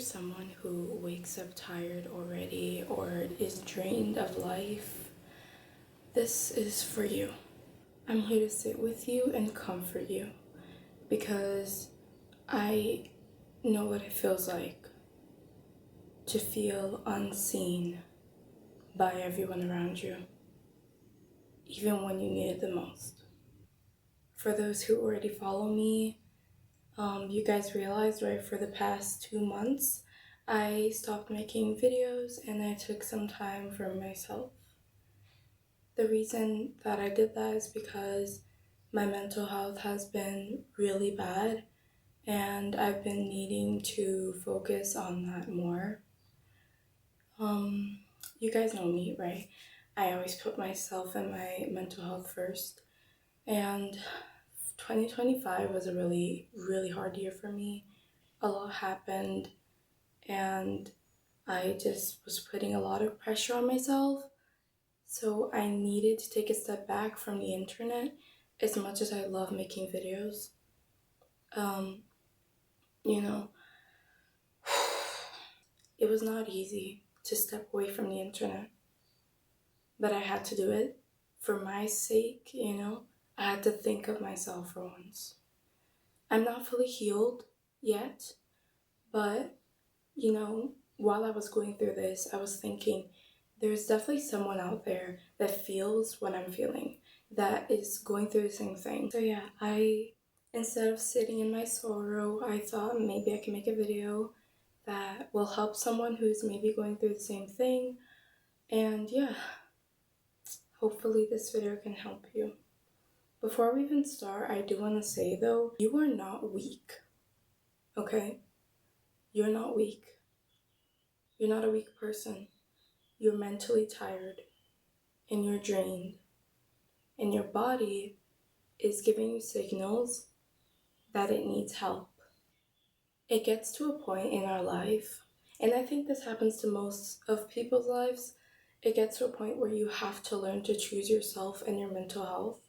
someone who wakes up tired already or is drained of life, this is for you. I'm here to sit with you and comfort you because I know what it feels like to feel unseen by everyone around you, even when you need it the most. For those who already follow me, you guys realized, right, for the past 2 months, I stopped making videos and I took some time for myself. The reason that I did that is because my mental health has been really bad and I've been needing to focus on that more. You guys know me, right? I always put myself and my mental health first, and 2025 was a really, really hard year for me. A lot happened, and I just was putting a lot of pressure on myself. So I needed to take a step back from the internet as much as I love making videos. You know, it was not easy to step away from the internet, but I had to do it for my sake, I had to think of myself for once. I'm not fully healed yet, but, while I was going through this, I was thinking there's definitely someone out there that feels what I'm feeling, that is going through the same thing. So yeah, instead of sitting in my sorrow, I thought maybe I can make a video that will help someone who's maybe going through the same thing. And yeah, hopefully this video can help you. Before we even start, I do want to say though, you are not weak, okay? You're not weak. You're not a weak person. You're mentally tired and you're drained. And your body is giving you signals that it needs help. It gets to a point in our life, and I think this happens to most of people's lives, it gets to a point where you have to learn to choose yourself and your mental health.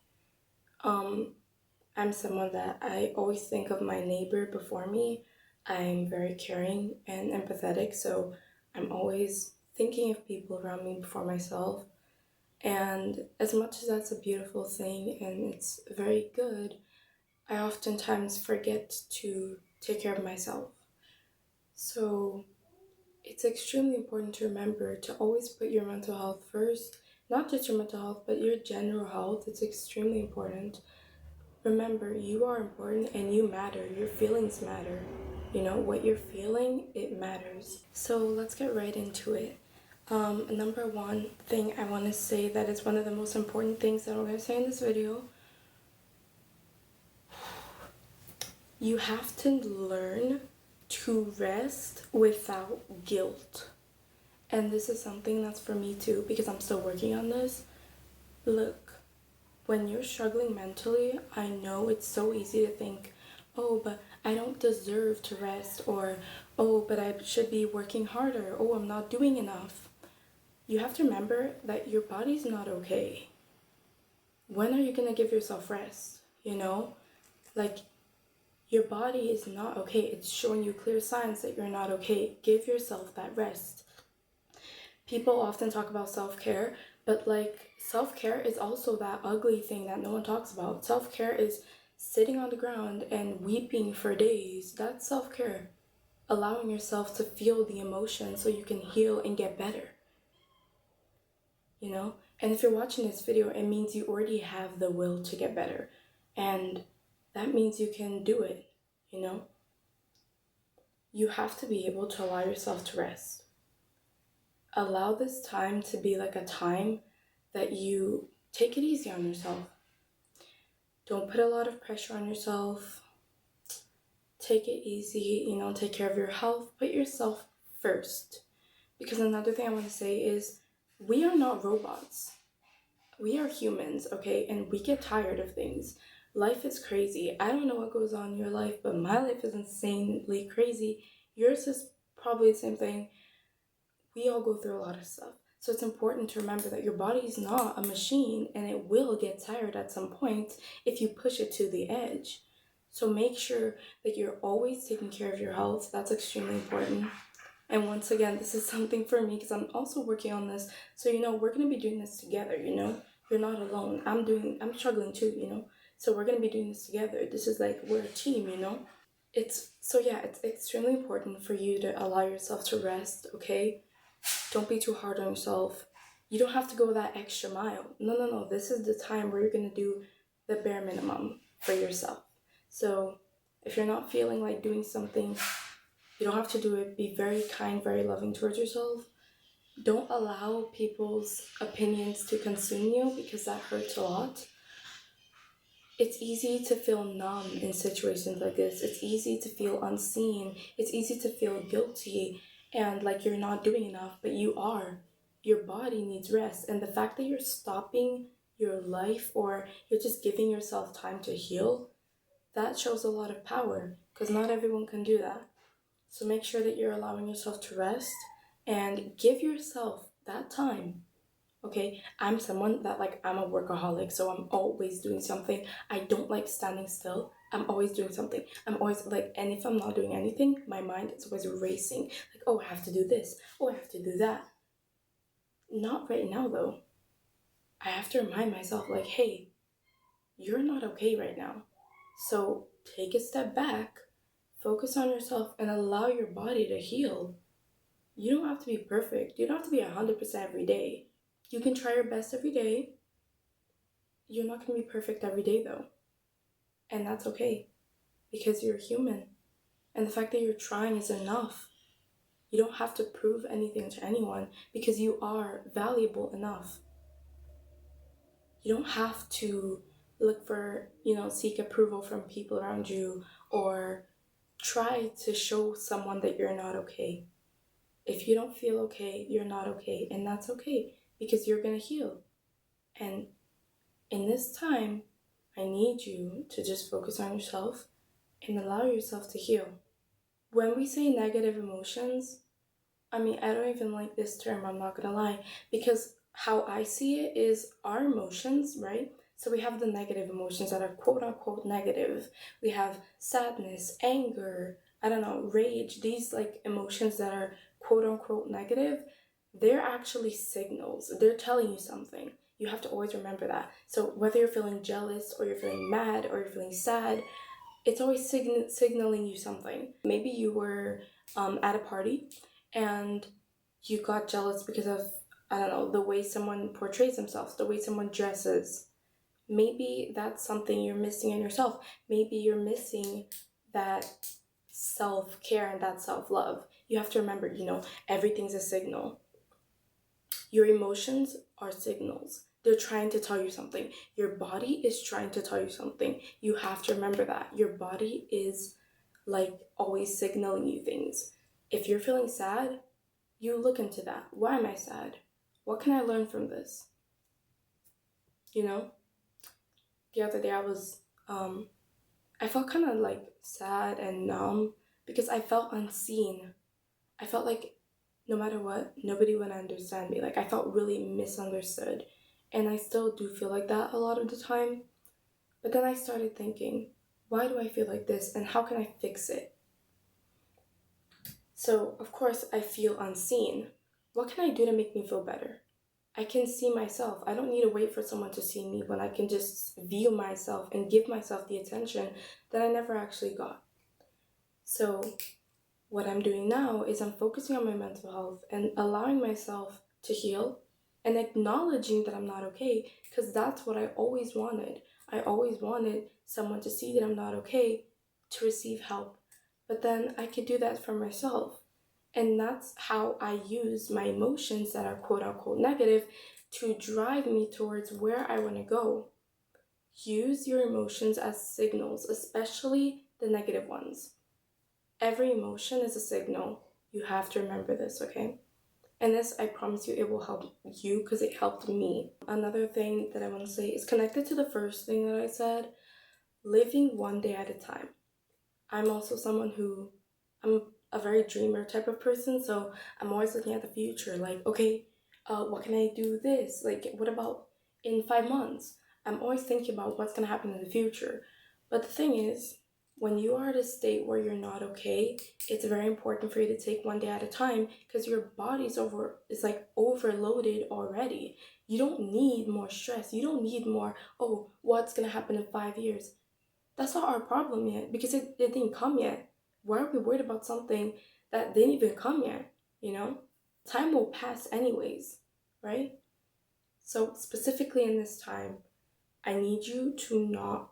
I'm someone that I always think of my neighbor before me. I'm very caring and empathetic, so I'm always thinking of people around me before myself. And as much as that's a beautiful thing and it's very good, I oftentimes forget to take care of myself. So it's extremely important to remember to always put your mental health first, not just your mental health, but your general health. It's extremely important. Remember, you are important and you matter. Your feelings matter. What you're feeling, it matters. So let's get right into it. Number one thing I want to say that is one of the most important things that I'm going to say in this video. You have to learn to rest without guilt. And this is something that's for me too, because I'm still working on this. Look, when you're struggling mentally, I know it's so easy to think, oh, but I don't deserve to rest, or, oh, but I should be working harder, oh, I'm not doing enough. You have to remember that your body's not okay. When are you going to give yourself rest? Like, your body is not okay. It's showing you clear signs that you're not okay. Give yourself that rest. People often talk about self-care, but self-care is also that ugly thing that no one talks about. Self-care is sitting on the ground and weeping for days. That's self-care. Allowing yourself to feel the emotion so you can heal and get better. And if you're watching this video, it means you already have the will to get better. And that means you can do it, You have to be able to allow yourself to rest. Allow this time to be like a time that you take it easy on yourself. Don't put a lot of pressure on yourself. Take it easy, take care of your health. Put yourself first. Because another thing I want to say is we are not robots. We are humans, okay? And we get tired of things. Life is crazy. I don't know what goes on in your life, but my life is insanely crazy. Yours is probably the same thing. We all go through a lot of stuff. So it's important to remember that your body is not a machine and it will get tired at some point if you push it to the edge. So make sure that you're always taking care of your health. That's extremely important. And once again, this is something for me because I'm also working on this. So, we're going to be doing this together, You're not alone. I'm struggling too, So we're going to be doing this together. This is like, we're a team. It's extremely important for you to allow yourself to rest, okay? Don't be too hard on yourself. You don't have to go that extra mile. No, no, no. This is the time where you're going to do the bare minimum for yourself. So if you're not feeling like doing something, you don't have to do it. Be very kind, very loving towards yourself. Don't allow people's opinions to consume you because that hurts a lot. It's easy to feel numb in situations like this. It's easy to feel unseen. It's easy to feel guilty and like you're not doing enough, but you are. Your body needs rest. And the fact that you're stopping your life or you're just giving yourself time to heal, that shows a lot of power because not everyone can do that. So make sure that you're allowing yourself to rest and give yourself that time. Okay, I'm someone that I'm a workaholic, so I'm always doing something. I don't like standing still. I'm always doing something. I'm always and if I'm not doing anything, my mind is always racing. Like, oh, I have to do this. Oh, I have to do that. Not right now, though. I have to remind myself, hey, you're not okay right now. So take a step back, focus on yourself, and allow your body to heal. You don't have to be perfect. You don't have to be 100% every day. You can try your best every day. You're not going to be perfect every day, though. And that's okay because you're human. And the fact that you're trying is enough. You don't have to prove anything to anyone because you are valuable enough. You don't have to look for, seek approval from people around you or try to show someone that you're not okay. If you don't feel okay, you're not okay. And that's okay because you're going to heal. And in this time, I need you to just focus on yourself and allow yourself to heal. When we say negative emotions, I don't even like this term, I'm not gonna lie, because how I see it is our emotions, right? So we have the negative emotions that are quote unquote negative. We have sadness, anger, rage, these emotions that are quote unquote negative, they're actually signals. They're telling you something. You have to always remember that. So whether you're feeling jealous or you're feeling mad or you're feeling sad, it's always signaling you something. Maybe you were at a party and you got jealous because of, the way someone portrays themselves, the way someone dresses. Maybe that's something you're missing in yourself. Maybe you're missing that self-care and that self-love. You have to remember, everything's a signal. Your emotions are signals. They're trying to tell you something. Your body is trying to tell you something. You have to remember that. Your body is always signaling you things. If you're feeling sad, you look into that. Why am I sad? What can I learn from this? The other day I felt kind of sad and numb because I felt unseen. I felt like no matter what, nobody would understand me. I felt really misunderstood. And I still do feel like that a lot of the time. But then I started thinking, why do I feel like this and how can I fix it? So, of course, I feel unseen. What can I do to make me feel better? I can see myself. I don't need to wait for someone to see me when I can just view myself and give myself the attention that I never actually got. So, what I'm doing now is I'm focusing on my mental health and allowing myself to heal and acknowledging that I'm not okay because that's what I always wanted. I always wanted someone to see that I'm not okay to receive help. But then I could do that for myself. And that's how I use my emotions that are quote unquote negative to drive me towards where I want to go. Use your emotions as signals, especially the negative ones. Every emotion is a signal. You have to remember this, okay? And this, I promise you, it will help you because it helped me. Another thing that I want to say is connected to the first thing that I said, living one day at a time. I'm also someone I'm a very dreamer type of person, so I'm always looking at the future. Okay, what can I do this? What about in 5 months? I'm always thinking about what's going to happen in the future. But the thing is, when you are at a state where you're not okay, it's very important for you to take one day at a time because your body's is like overloaded already. You don't need more stress. You don't need more, oh, what's gonna happen in 5 years? That's not our problem yet because it didn't come yet. Why are we worried about something that didn't even come yet? You know? Time will pass anyways, right? So, specifically in this time, I need you to not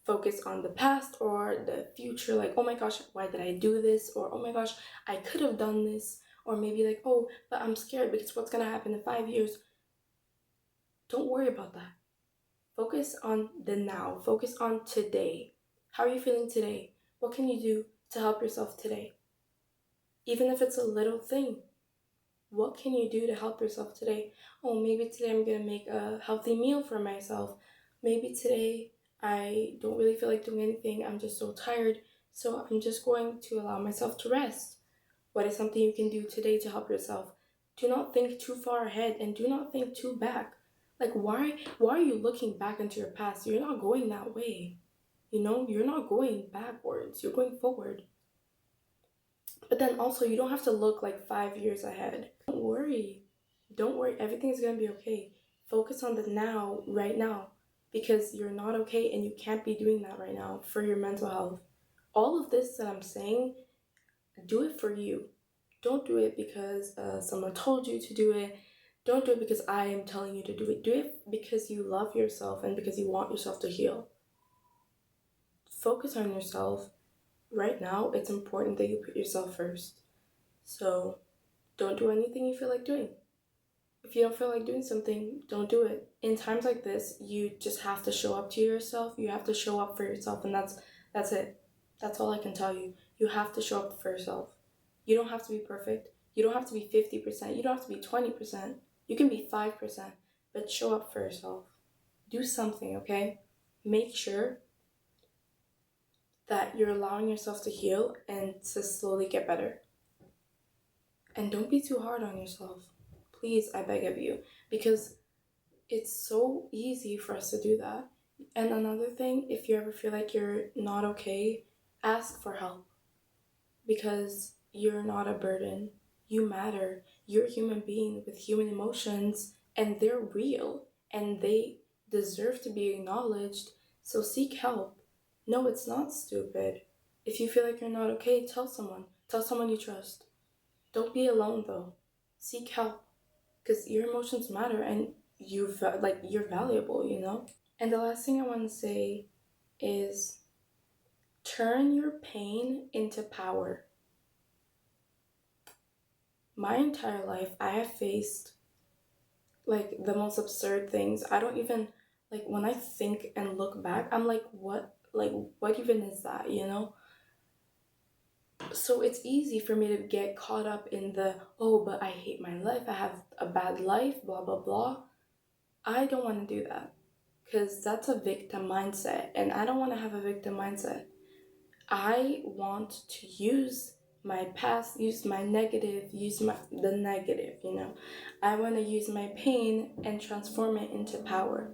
focus on the past or the future, like, oh my gosh, why did I do this? Or, oh my gosh, I could have done this. Or maybe like, oh, but I'm scared because what's gonna happen in 5 years? Don't worry about that. Focus on the now. Focus on today. How are you feeling today? What can you do to help yourself today? Even if it's a little thing, what can you do to help yourself today? Oh, maybe today I'm gonna make a healthy meal for myself. Maybe today I don't really feel like doing anything. I'm just so tired. So I'm just going to allow myself to rest. What is something you can do today to help yourself? Do not think too far ahead and do not think too back. Like why are you looking back into your past? You're not going that way. You know, you're not going backwards. You're going forward. But then also you don't have to look like 5 years ahead. Don't worry. Don't worry. Everything's gonna be okay. Focus on the now, right now. Because you're not okay and you can't be doing that right now for your mental health. All of this that I'm saying, do it for you. Don't do it because someone told you to do it. Don't do it because I am telling you to do it. Do it because you love yourself and because you want yourself to heal. Focus on yourself. Right now, it's important that you put yourself first. So don't do anything you feel like doing. If you don't feel like doing something, don't do it. In times like this, you just have to show up to yourself. You have to show up for yourself, and that's it. That's all I can tell you. You have to show up for yourself. You don't have to be perfect. You don't have to be 50%. You don't have to be 20%. You can be 5%, but show up for yourself. Do something, okay? Make sure that you're allowing yourself to heal and to slowly get better. And don't be too hard on yourself. Please, I beg of you, because it's so easy for us to do that. And another thing, if you ever feel like you're not okay, ask for help because you're not a burden. You matter. You're a human being with human emotions and they're real and they deserve to be acknowledged. So seek help. No, it's not stupid. If you feel like you're not okay, tell someone. Tell someone you trust. Don't be alone though. Seek help because your emotions matter and you're valuable, you know? And the last thing I want to say is turn your pain into power. My entire life I have faced like the most absurd things. I don't even like when I think and look back, I'm like what even is that, you know? So it's easy for me to get caught up in the, oh, but I hate my life, I have a bad life, blah blah blah. I don't want to do that because that's a victim mindset and I don't want to have a victim mindset. I want to use my past, use my negative, the negative, you know. I want to use my pain and transform it into power.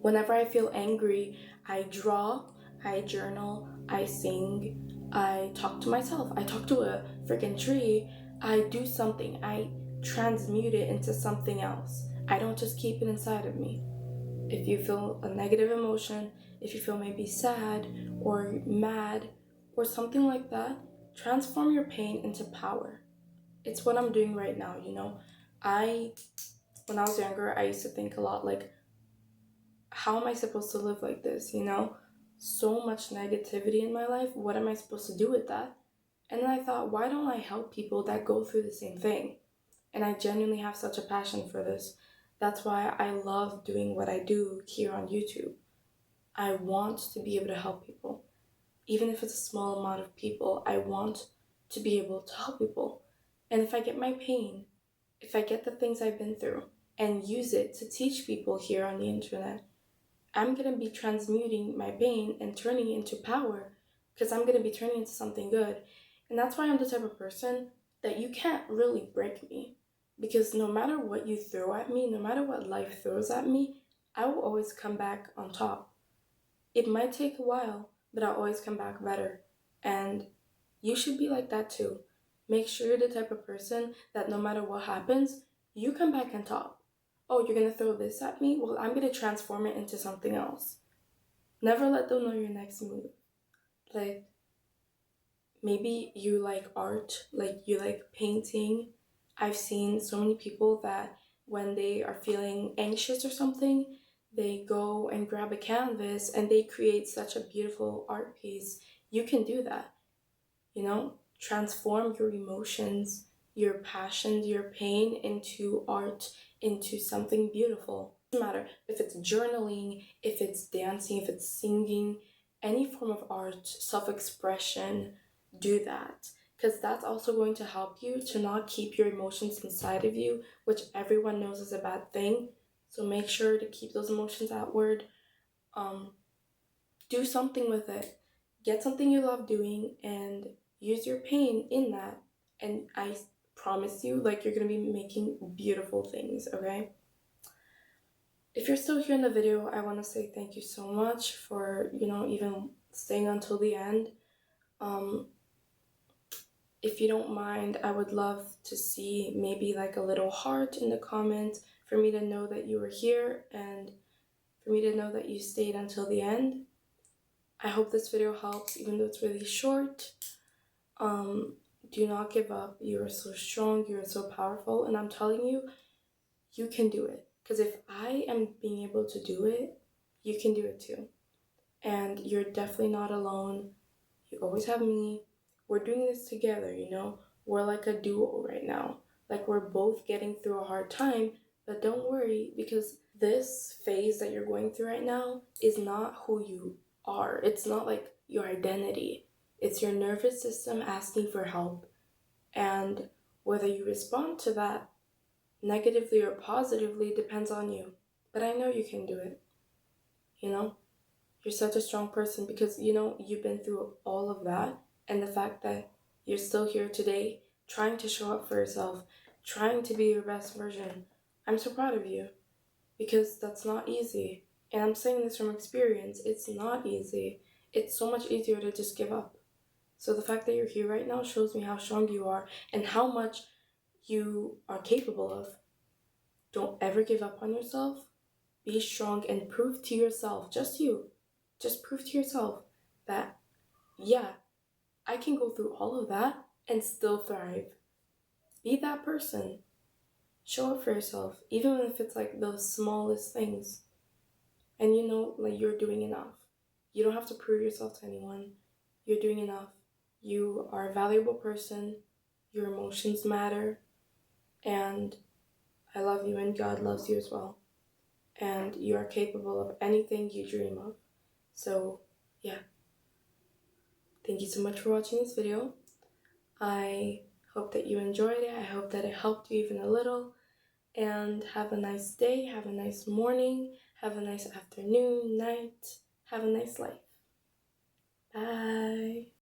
Whenever I feel angry, I draw, I journal, I sing, I talk to myself, I talk to a freaking tree, I do something, I transmute it into something else. I don't just keep it inside of me. If you feel a negative emotion, if you feel maybe sad or mad or something like that, transform your pain into power. It's what I'm doing right now, you know. When I was younger, I used to think a lot like, how am I supposed to live like this, you know? So much negativity in my life. What am I supposed to do with that? And then I thought, why don't I help people that go through the same thing? And I genuinely have such a passion for this. That's why I love doing what I do here on YouTube. I want to be able to help people. Even if it's a small amount of people, I want to be able to help people. And if I get my pain, if I get the things I've been through and use it to teach people here on the internet, I'm going to be transmuting my pain and turning it into power because I'm going to be turning it into something good. And that's why I'm the type of person that you can't really break me because no matter what you throw at me, no matter what life throws at me, I will always come back on top. It might take a while, but I'll always come back better. And you should be like that too. Make sure you're the type of person that no matter what happens, you come back on top. Oh, you're gonna throw this at me? Well, I'm gonna transform it into something else. Never let them know your next move. Like, maybe you like art, like you like painting. I've seen so many people that when they are feeling anxious or something, they go and grab a canvas and they create such a beautiful art piece. You can do that, you know? Transform your emotions, your passions, your pain into art, into something beautiful. It doesn't matter if it's journaling, if it's dancing, if it's singing, any form of art, self expression, do that. Because that's also going to help you to not keep your emotions inside of you, which everyone knows is a bad thing. So make sure to keep those emotions outward. Do something with it. Get something you love doing and use your pain in that. And I promise you, like, you're gonna be making beautiful things, okay? If you're still here in the video, I want to say thank you so much for, even staying until the end. If you don't mind, I would love to see maybe like a little heart in the comments for me to know that you were here and for me to know that you stayed until the end. I hope this video helps, even though it's really short. Do not give up. You are so strong, you are so powerful, and I'm telling you, you can do it. Because if I am being able to do it, you can do it too. And you're definitely not alone. You always have me. We're doing this together, We're like a duo right now. Like we're both getting through a hard time, but don't worry because this phase that you're going through right now is not who you are. It's not like your identity. It's your nervous system asking for help. And whether you respond to that negatively or positively depends on you. But I know you can do it. You're such a strong person because you've been through all of that, and the fact that you're still here today trying to show up for yourself, trying to be your best version. I'm so proud of you because that's not easy. And I'm saying this from experience. It's not easy. It's so much easier to just give up. So the fact that you're here right now shows me how strong you are and how much you are capable of. Don't ever give up on yourself. Be strong and prove to yourself, just prove to yourself that, yeah, I can go through all of that and still thrive. Be that person. Show up for yourself, even if it's like the smallest things. And like you're doing enough. You don't have to prove yourself to anyone. You're doing enough. You are a valuable person. Your emotions matter. And I love you and God loves you as well. And you are capable of anything you dream of. So, yeah. Thank you so much for watching this video. I hope that you enjoyed it. I hope that it helped you even a little. And have a nice day, have a nice morning, have a nice afternoon, night. Have a nice life. Bye.